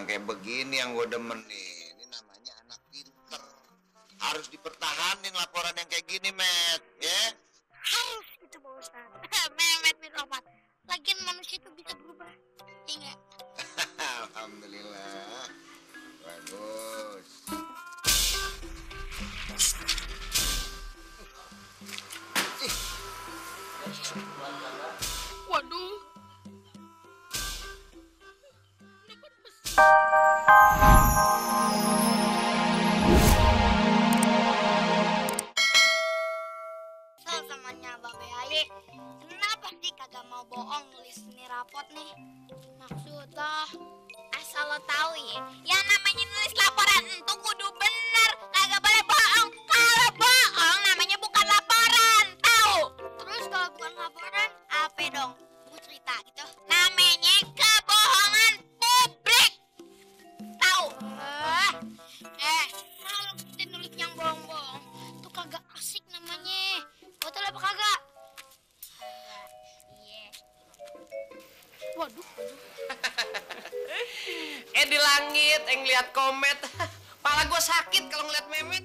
yang kayak begini yang gue demen nih. Ini namanya anak pinter. Harus dipertahanin laporan yang kayak gini, Met. Ya? Harus itu, Pak Ustadz. Mehmet bin Rahmat. Lagian manusia itu bisa berubah. Iya nggak? Alhamdulillah. Bagus. Waduh. Samanya Babe Aye, kenapa sih kagak mau bohong nulis ini rapot nih? Maksudnya, asal lo tahu ya, yang namanya nulis laporan itu kudu bener, kagak boleh bohong. Kalau bohong namanya bukan laporan, tahu? Terus kalau bukan laporan, apa dong? Mau cerita gitu? Namanya kebohongan publik, tahu? Kalau kita nulis yang bohong-bohong, tuh kagak asik namanya. Betul apa kagak? Iya. Waduh. Di langit, ngeliat komet. Pala gue sakit kalau ngeliat Mehmet.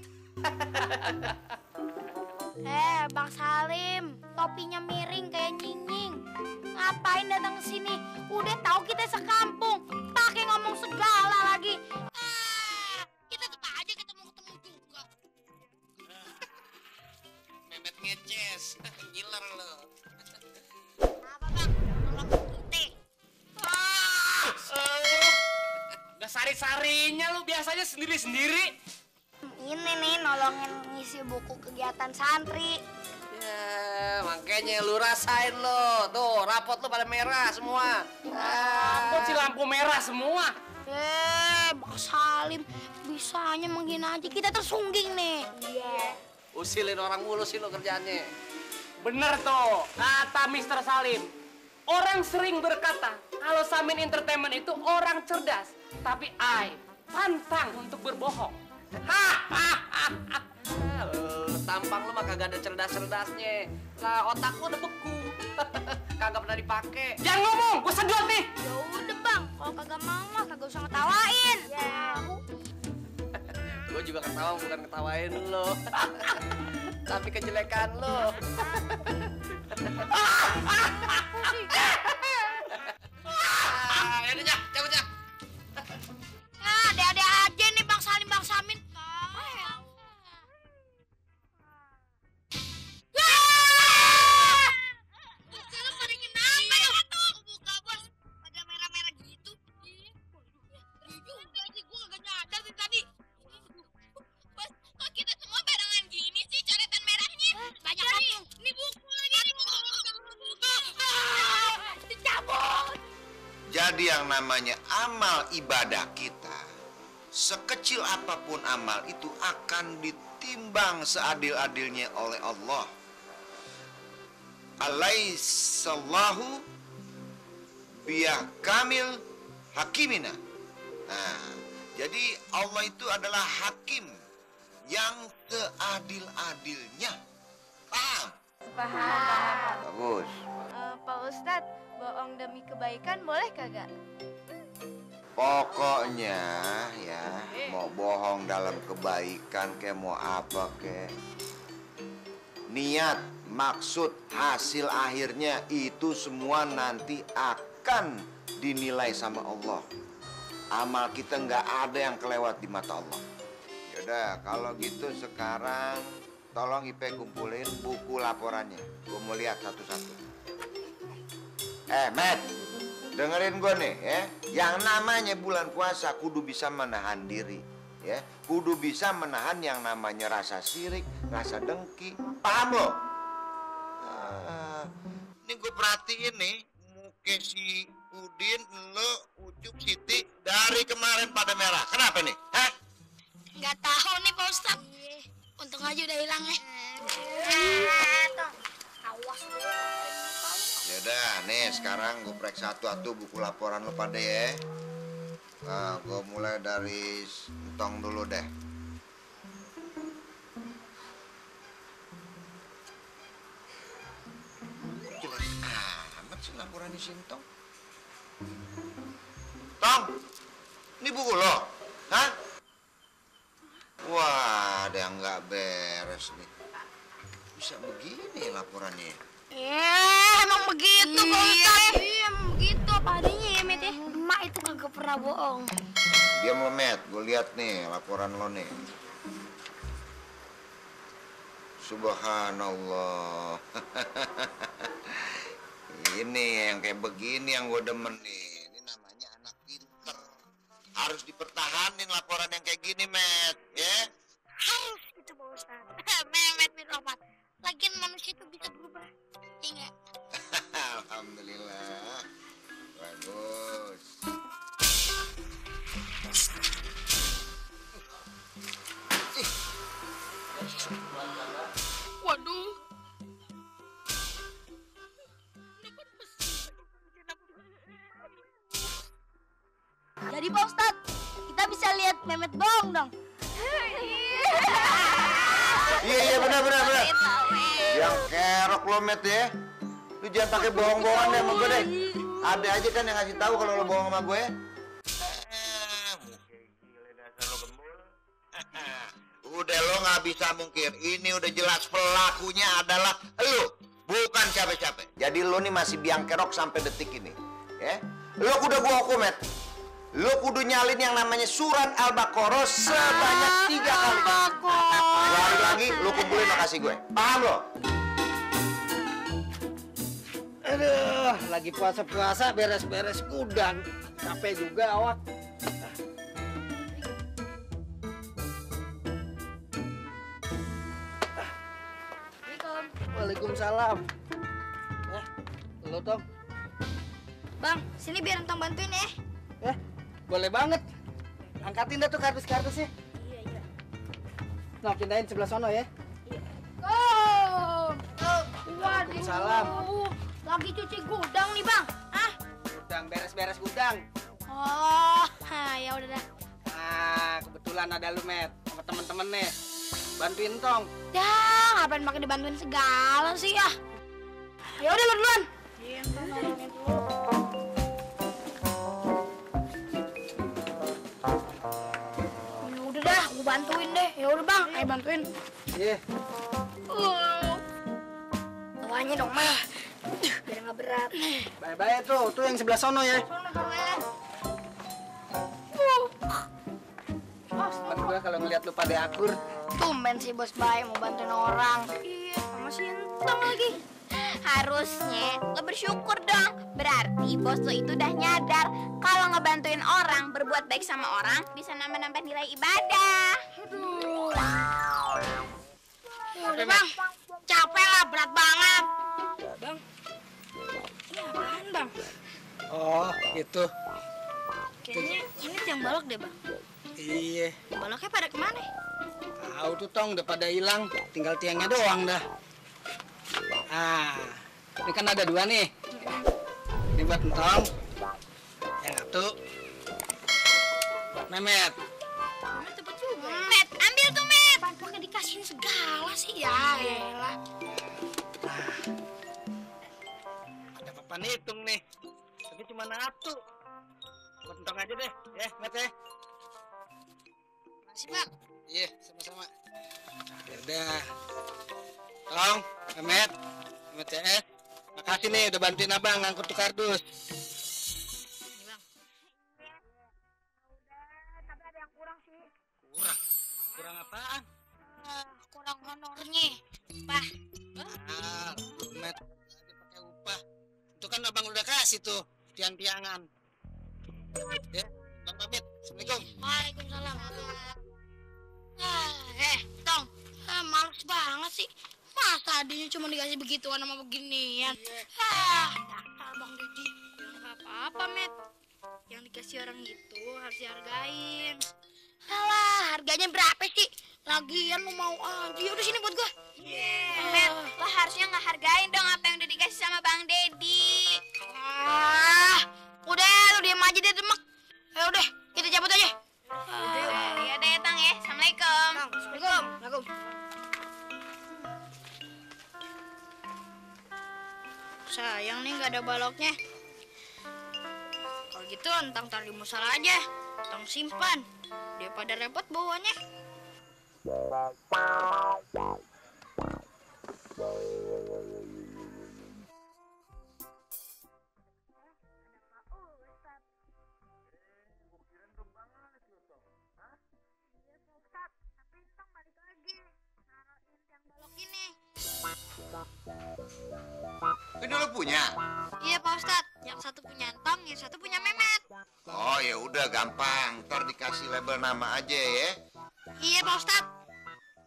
Bang Salim, topinya miring kayak nying-nying. Ngapain datang ke sini? Udah tahu kita sekampung, pakai ngomong segala lagi. Kita tetap aja ketemu juga. Mehmet ngeces, ngiler lo. Apa bang? Tolong kita. Udah sari-sarinya lu biasanya sendiri-sendiri. Ini nih nolongin ngisi buku kegiatan santri. Ya, makanya lu rasain lo. Tuh, rapot lu pada merah semua. Rapot sih lampu merah semua. Bang Salim, bisanya menghina aja kita tersungging nih. Iya. Usilin orang mulu sih lo kerjaannya. Bener tuh, kata Mr. Salim. Orang sering berkata, kalau Samin Entertainment itu orang cerdas. Tapi I pantang untuk berbohong. Tampang lu mah kagak ada cerdas-cerdasnya. Nah, otak lu udah beku. Kagak pernah dipakai. Jangan ngomong, gue sedot nih. Ya udah bang, kalau kagak mau mah kagak usah ngetawain. Ya. Gue juga ketawa bukan ketawain lo. Tapi kejelekan lo. Yaudah, Jak, cabut, Jak. Ada-ada aja nih Bang Salim, Bang Samin. Jadi yang namanya amal ibadah kita, sekecil apapun amal itu akan ditimbang seadil-adilnya oleh Allah. Alaihissallahu biyakamil hakimina. Nah, jadi Allah itu adalah hakim yang seadil-adilnya. Paham? Paham. Bagus. Pak Ustadz, bohong demi kebaikan boleh kagak? Pokoknya ya, mau bohong dalam kebaikan kayak mau apa kayak, niat, maksud, hasil akhirnya itu semua nanti akan dinilai sama Allah. Amal kita nggak ada yang kelewat di mata Allah. Yaudah, kalau gitu sekarang tolong IP kumpulin buku laporannya. Gue mau lihat satu-satu. Matt, dengerin gue nih ya. Yang namanya bulan puasa kudu bisa menahan diri, ya. Kudu bisa menahan yang namanya rasa sirik, rasa dengki. Paham lo? Ini gue perhatiin nih, muka si Udin, lo, Ucup, Siti dari kemarin pada merah. Kenapa nih? Hah? Nggak tahu nih Pak Ustadz. Untung aja udah hilang ya. Awas lu. Yaudah, nih sekarang gue periksa satu-satu buku laporan lo pada ya. Nah, gue mulai dari Sintong dulu deh. Jelek amat sih laporan di Sintong. Tong, Ini buku lo? Hah? Wah, ada yang nggak beres nih. Bisa begini laporannya. Emang begitu Pak Ustadz. Iya, emang begitu. Apa adanya ya, Met ya? Emak itu kagak pernah bohong. Diam lo, Met. Gue lihat nih laporan lo nih. Subhanallah. Ini yang kayak begini yang gue demen nih. Ini namanya anak pinter. Harus dipertahanin laporan yang kayak gini, Met. Ya? Harus itu Pak Ustadz. Memet Mitropat. Lagian manusia itu bisa berubah. Iya nggak? Alhamdulillah. Bagus. Waduh. Jadi Pak Ustadz, kita bisa lihat Memet bohong dong. Iya benar. Yang kerok lo, Met ya. Lu jangan pakai bohong-bohongan deh sama gue deh. Ada aja kan yang ngasih tahu kalau lo bohong sama gue. Udah lo nggak bisa mungkir. Ini udah jelas pelakunya adalah lo, bukan siapa-siapa. Jadi lo nih masih biang kerok sampai detik ini, ya? Lo kudu gua hukum, Met. Lo kudu nyalin yang namanya surat Al-Baqarah sebanyak 3 kali. Lagi lo kumpulin makasih gue. Paham lo? Aduh, lagi puasa-puasa beres-beres gudang. Capek juga awak. Waalaikumsalam. Lo Tong. Bang, sini biar Entong bantuin ya. Boleh banget. Angkatin dah tuh kardus-kardusnya. Iya. Nah, pindahin sebelah sono ya. Oh. Waalaikumsalam. Lagi cuci gudang nih, Bang. Ah. Gudang, beres-beres gudang. Oh, ya udah dah. Nah, kebetulan ada lu, Met, sama temen-temen nih. Bantuin Tong. Dah, ngapain pakai dibantuin segala sih ya? Ya udah duluan. Iya, nolongin dulu. Ya udah dah, gua bantuin deh. Ya udah Bang, ayo bantuin. Iya. Bawahnya dong, mah. Biar nggak berat. Bye-bye tuh yang sebelah sono ya. Temen gue kalau ngeliat lu pada akur. Tumben sih bos baik mau bantuin orang. Iya, sama si Entong lagi. Harusnya lo bersyukur dong. Berarti bos lo itu udah nyadar kalau ngebantuin orang, berbuat baik sama orang bisa nambah-nambah nilai ibadah. Aduh. Udah Bang, capek lah, berat banget. Bang, ini apaan Bang? Oh, gitu. Kayaknya ini tiang balok deh Bang. Iya. Baloknya pada kemana? Tahu tuh Tong, udah pada hilang. Tinggal tiangnya doang dah. Ah, ini kan ada 2 nih. Ini buat Tong. Yang satu buat Memet. Cepet juga. Met, ambil tuh Met. Pakai dikasihin segala sih ya. Elah. Ada papan hitung nih. Tapi cuma 1. Buat Tong aja deh, ya Met ya. Makasih Bang. Iya, sama-sama. Yaudah. Tong, Memet CS. Makasih nih udah bantuin abang ngangkut tuh kardus. Ini Bang. Udah, tapi ada yang kurang sih. Kurang? Kurang apaan? Kurang honornya. Pak. Met lagi pakai upah. Itu kan abang udah kasih tuh tiang-tiangan. Ya, Bang pamit. Assalamualaikum. Waalaikumsalam. Tong, males banget sih. Masa adanya cuma dikasih begituan sama beginian? Dasar Bang Didi. Ya nggak apa-apa, Met. Yang dikasih orang itu harus dihargain. Alah, harganya berapa sih? Lagian lu mau aja. Udah sini buat gua. Met, lo harusnya ngehargain dong apa yang udah dikasih sama Bang Dedi. Udah, lu diam aja deh, Demek. Ya udah, kita cabut aja. Ya udah ya, Tang ya. Assalamualaikum. Assalamualaikum. Sayang nih nggak ada baloknya. Kalau gitu Entang taruh di musala aja. Tong simpan. Daripada repot bawanya. Ini lo punya? Iya Pak Ustadz, yang satu punya Entong, yang satu punya Memet. Oh ya udah gampang, ntar dikasih label nama aja ya. Iya Pak Ustadz.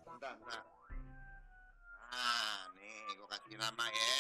Bentar. Nah, nih gue kasih nama ya.